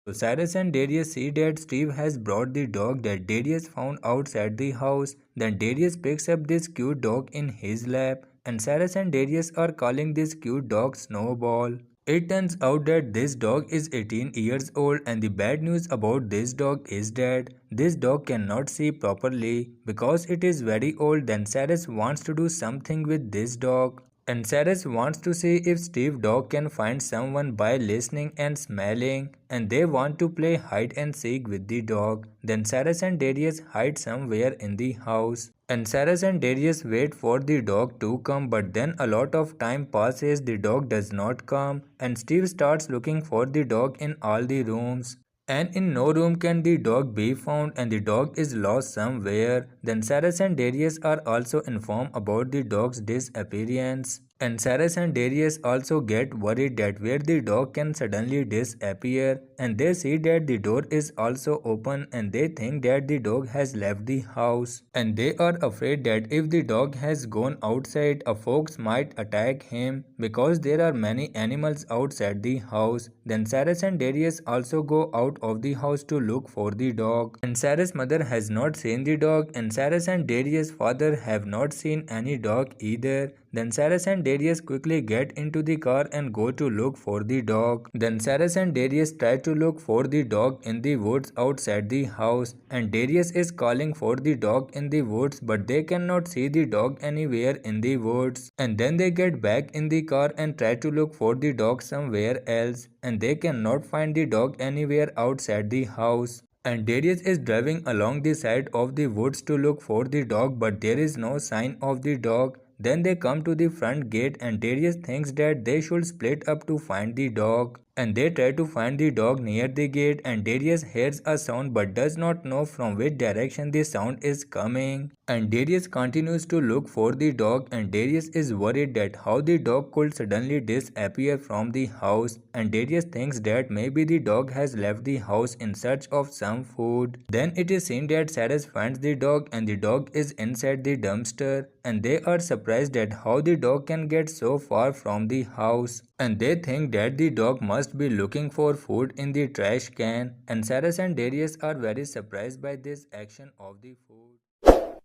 So Cyrus and Darius see that Steve has brought the dog that Darius found outside the house. Then Darius picks up this cute dog in his lap, and Cyrus and Darius are calling this cute dog Snowball. It turns out that this dog is 18 years old, and the bad news about this dog is that this dog cannot see properly because it is very old. Then Cyrus wants to do something with this dog. And Cyrus wants to see if Steve Dog can find someone by listening and smelling, and they want to play hide and seek with the dog. Then Cyrus and Darius hide somewhere in the house. And Cyrus and Darius wait for the dog to come, but then a lot of time passes, the dog does not come, and Steve starts looking for the dog in all the rooms. And in no room can the dog be found, and the dog is lost somewhere. Then Cyrus and Darius are also informed about the dog's disappearance. And Cyrus and Darius also get worried that where the dog can suddenly disappear, and they see that the door is also open, and they think that the dog has left the house. And they are afraid that if the dog has gone outside, a fox might attack him because there are many animals outside the house. Then Cyrus and Darius also go out of the house to look for the dog. And Cyrus' mother has not seen the dog, and Cyrus and Darius' father have not seen any dog either. Then Cyrus and Darius quickly get into the car and go to look for the dog. Then Cyrus and Darius try to look for the dog in the woods outside the house, and Darius is calling for the dog in the woods, but they cannot see the dog anywhere in the woods. And then they get back in the car and try to look for the dog somewhere else, and they cannot find the dog anywhere outside the house. And Darius is driving along the side of the woods to look for the dog, but there is no sign of the dog. Then they come to the front gate, and Darius thinks that they should split up to find the dog. And they try to find the dog near the gate, and Darius hears a sound but does not know from which direction the sound is coming. And Darius continues to look for the dog, and Darius is worried that how the dog could suddenly disappear from the house. And Darius thinks that maybe the dog has left the house in search of some food. Then it is seen that Cyrus finds the dog, and the dog is inside the dumpster, and they are surprised at how the dog can get so far from the house. And they think that the dog must be looking for food in the trash can, and Cyrus and Darius are very surprised by this action of the food.